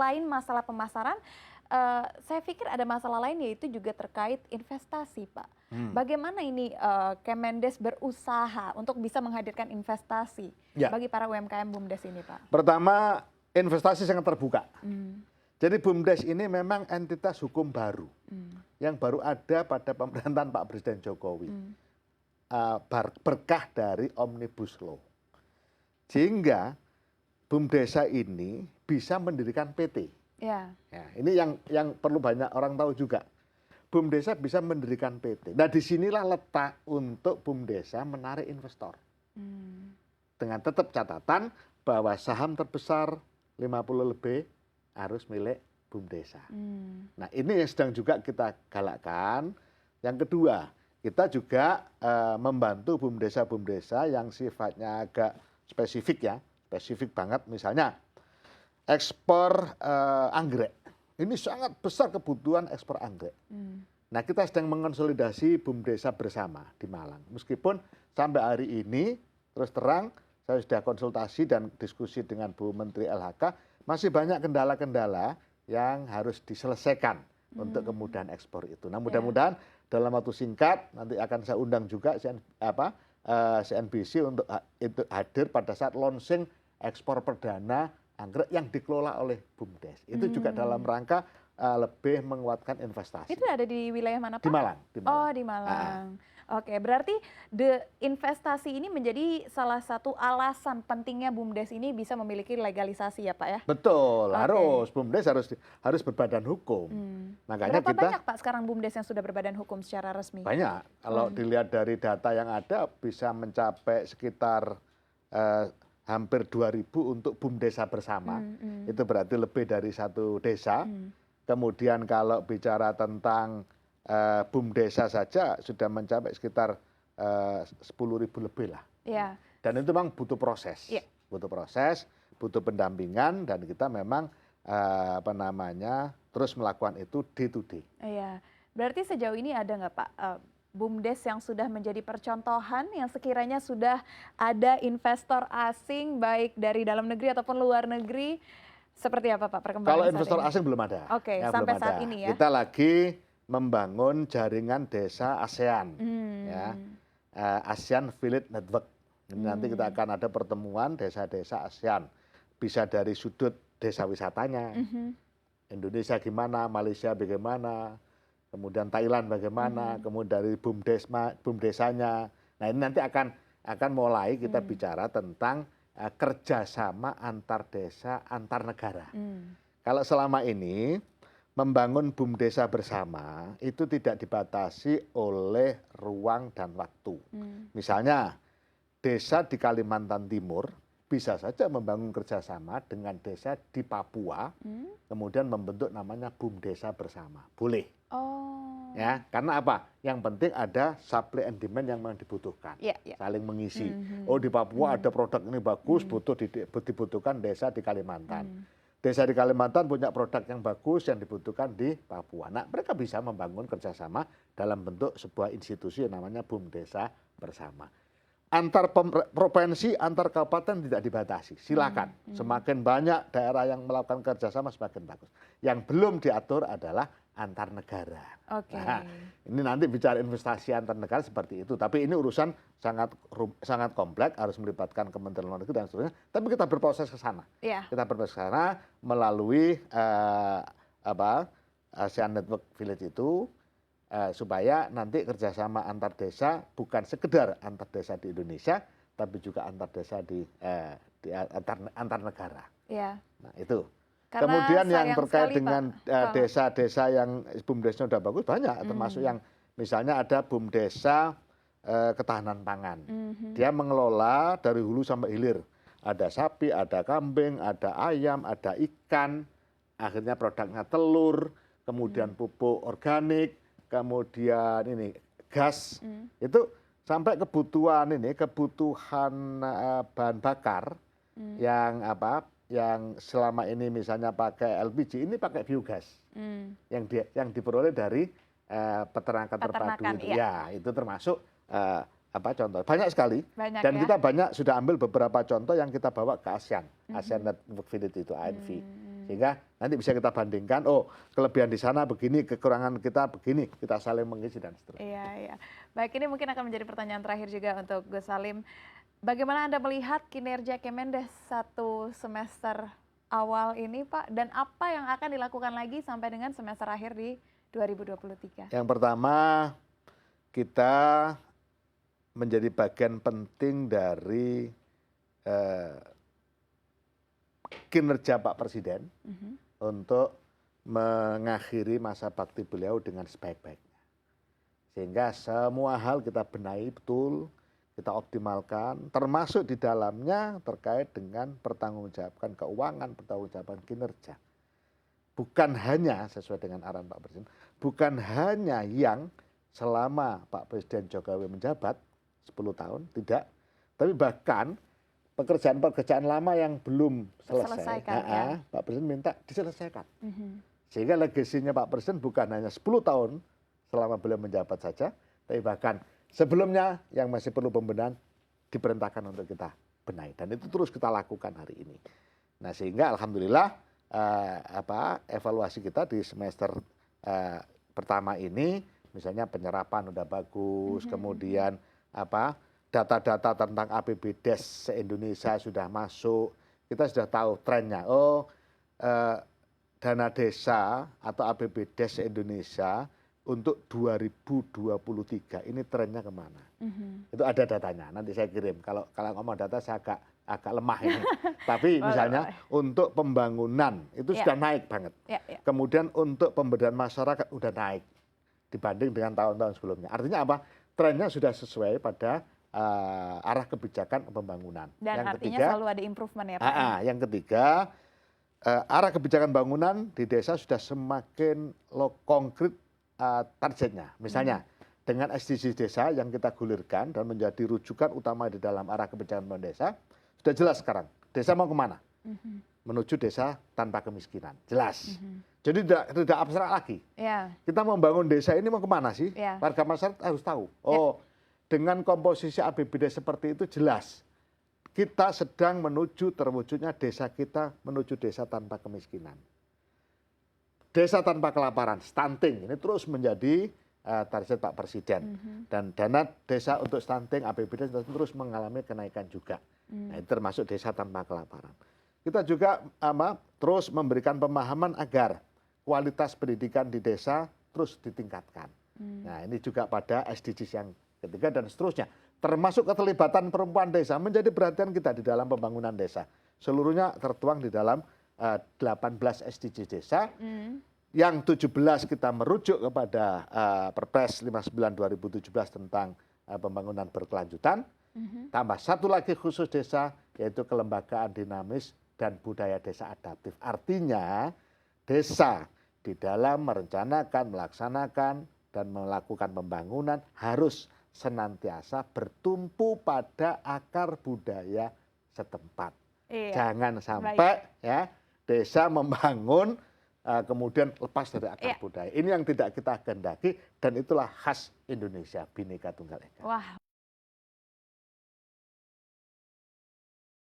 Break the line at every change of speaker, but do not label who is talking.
selain masalah pemasaran, saya pikir ada masalah lain yaitu juga terkait investasi, Pak. Bagaimana ini Kemendes berusaha untuk bisa menghadirkan investasi bagi para UMKM BUMDes ini, Pak?
Pertama, investasi sangat terbuka. Jadi BUMDes ini memang entitas hukum baru yang baru ada pada pemerintahan Pak Presiden Jokowi. Berkah dari Omnibus Law. Sehingga BUMDesa ini bisa mendirikan PT. Ya, ini yang perlu banyak orang tahu juga. BUMDesa bisa mendirikan PT. Nah, disinilah letak untuk BUMDesa menarik investor. Dengan tetap catatan bahwa saham terbesar 50 lebih harus milik BUMDesa. Nah, ini yang sedang juga kita galakkan. Yang kedua, kita juga membantu BUMDesa-BUMDesa yang sifatnya agak spesifik ya, spesifik banget, misalnya ekspor anggrek. Ini sangat besar kebutuhan ekspor anggrek. Nah, kita sedang mengonsolidasi BUMDesa bersama di Malang. Meskipun sampai hari ini, terus terang, saya sudah konsultasi dan diskusi dengan Bu Menteri LHK, masih banyak kendala-kendala yang harus diselesaikan untuk kemudahan ekspor itu. Nah, mudah-mudahan dalam waktu singkat, nanti akan saya undang juga CNBC untuk hadir pada saat launching ekspor perdana anggrek yang dikelola oleh BUMDes. Itu juga dalam rangka lebih menguatkan investasi.
Itu ada di wilayah mana, Pak?
Di Malang.
Oh, di Malang. Oke, berarti investasi ini menjadi salah satu alasan pentingnya BUMDes ini bisa memiliki legalisasi ya, Pak ya?
Betul, harus. BUMDes harus berbadan hukum. Makanya
berapa banyak, Pak, sekarang BUMDes yang sudah berbadan hukum secara resmi?
Banyak. Kalau dilihat dari data yang ada bisa mencapai sekitar hampir 2.000 untuk BUMDesa bersama. Itu berarti lebih dari satu desa. Kemudian kalau bicara tentang BUMDesa saja sudah mencapai sekitar 10.000 lebih lah. Dan itu memang butuh proses. Butuh proses, butuh pendampingan, dan kita memang terus melakukan itu day to day.
Iya. Berarti sejauh ini ada nggak, Pak, BUMDes yang sudah menjadi percontohan, yang sekiranya sudah ada investor asing baik dari dalam negeri ataupun luar negeri, seperti apa, Pak, perkembangan
Kalau
saat
investor
ini?
asing belum ada.
Oke, sampai saat ini ya.
Kita lagi membangun jaringan desa ASEAN, ya, ASEAN Village Network. Ini nanti kita akan ada pertemuan desa-desa ASEAN, bisa dari sudut desa wisatanya, Indonesia gimana, Malaysia bagaimana, kemudian Thailand bagaimana, kemudian dari BUMDesanya. Nah, ini nanti akan mulai kita bicara tentang kerjasama antar desa, antar negara. Kalau selama ini membangun BUMDesa bersama itu tidak dibatasi oleh ruang dan waktu. Misalnya desa di Kalimantan Timur bisa saja membangun kerjasama dengan desa di Papua, kemudian membentuk namanya BUMDesa bersama. Boleh. Ya, karena apa? Yang penting ada supply and demand yang memang dibutuhkan, saling mengisi. Oh, di Papua ada produk ini bagus, dibutuhkan desa di Kalimantan. Desa di Kalimantan punya produk yang bagus yang dibutuhkan di Papua. Nah, mereka bisa membangun kerjasama dalam bentuk sebuah institusi yang namanya BUMDesa bersama. Antar provinsi, antar kabupaten tidak dibatasi. Silakan. Semakin banyak daerah yang melakukan kerjasama semakin bagus. Yang belum diatur adalah antar negara. Nah, ini nanti bicara investasi antar negara seperti itu. Tapi ini urusan sangat kompleks, harus melibatkan Kementerian Luar Negeri dan seterusnya. Tapi kita berproses ke sana. Kita berproses ke sana melalui ASEAN Network Village itu, supaya nanti kerjasama antar desa bukan sekedar antar desa di Indonesia, tapi juga antar desa antar negara. Nah, itu. Karena kemudian yang terkait dengan desa-desa yang BUMDesnya sudah bagus banyak, termasuk yang misalnya ada BUMDesa ketahanan pangan. Dia mengelola dari hulu sampai hilir. Ada sapi, ada kambing, ada ayam, ada ikan, akhirnya produknya telur, kemudian pupuk organik, kemudian ini gas. Itu sampai kebutuhan bahan bakar yang yang selama ini misalnya pakai LPG, ini pakai biogas yang diperoleh dari peternakan terpadu itu. Ya, itu termasuk contoh banyak sekali. Dan kita sudah ambil beberapa contoh yang kita bawa ke ASEAN Network Village itu, ANV. Sehingga nanti bisa kita bandingkan, oh kelebihan di sana begini, kekurangan kita begini, kita saling mengisi dan seterusnya.
Iya, iya. Baik, ini mungkin akan menjadi pertanyaan terakhir juga untuk Gus Salim. Bagaimana Anda melihat kinerja Kemendes 1 semester awal ini Pak, dan apa yang akan dilakukan lagi sampai dengan semester akhir di 2023?
Yang pertama, kita menjadi bagian penting dari kinerja Pak Presiden untuk mengakhiri masa bakti beliau dengan sebaik-baiknya. Sehingga semua hal kita benahi betul, kita optimalkan, termasuk di dalamnya terkait dengan pertanggungjawaban keuangan, pertanggungjawaban kinerja. Bukan hanya sesuai dengan arahan Pak Presiden, bukan hanya yang selama Pak Presiden Jokowi menjabat 10 tahun, tidak, tapi bahkan pekerjaan-pekerjaan lama yang belum selesai,
ya.
Pak Presiden minta diselesaikan. Sehingga legasinya Pak Presiden bukan hanya 10 tahun selama beliau menjabat saja, tapi bahkan sebelumnya yang masih perlu pembenahan diperintahkan untuk kita benahi. Dan itu terus kita lakukan hari ini. Nah sehingga alhamdulillah evaluasi kita di semester pertama ini, misalnya penyerapan udah bagus, kemudian data-data tentang APBDes se-Indonesia sudah masuk, kita sudah tahu trennya. Oh, dana desa atau APBDes se-Indonesia untuk 2023 ini trennya kemana? Itu ada datanya. Nanti saya kirim. Kalau ngomong data saya agak lemah ini. Tapi misalnya untuk pembangunan itu sudah naik banget. Kemudian untuk pemberdayaan masyarakat udah naik dibanding dengan tahun-tahun sebelumnya. Artinya apa? Trennya sudah sesuai pada arah kebijakan pembangunan.
Dan
yang
artinya
ketiga,
selalu ada improvement ya Pak?
Yang ketiga, arah kebijakan bangunan di desa sudah semakin konkret targetnya. Misalnya dengan SDGs desa yang kita gulirkan dan menjadi rujukan utama di dalam arah kebijakan bangunan desa, sudah jelas sekarang. Desa mau kemana? Menuju desa tanpa kemiskinan. Jelas. Jadi tidak abstrak lagi. Kita membangun desa ini mau kemana sih? Warga masyarakat harus tahu. Oh, dengan komposisi APBD seperti itu jelas kita sedang menuju terwujudnya desa kita menuju desa tanpa kemiskinan. Desa tanpa kelaparan, stunting, ini terus menjadi target Pak Presiden. Dan dana desa untuk stunting APBD terus mengalami kenaikan juga. Nah, itu termasuk desa tanpa kelaparan. Kita juga terus memberikan pemahaman agar kualitas pendidikan di desa terus ditingkatkan. Nah, ini juga pada SDGs yang ketiga dan seterusnya. Termasuk keterlibatan perempuan desa menjadi perhatian kita di dalam pembangunan desa. Seluruhnya tertuang di dalam 18 SDGs desa. Yang 17 kita merujuk kepada Perpres 59 2017 tentang pembangunan berkelanjutan. Tambah satu lagi khusus desa, yaitu kelembagaan dinamis dan budaya desa adaptif. Artinya desa di dalam merencanakan, melaksanakan, dan melakukan pembangunan harus senantiasa bertumpu pada akar budaya setempat. Jangan sampai desa membangun kemudian lepas dari akar budaya. Ini yang tidak kita kehendaki dan itulah khas Indonesia, Bhinneka Tunggal Ika.
Wah.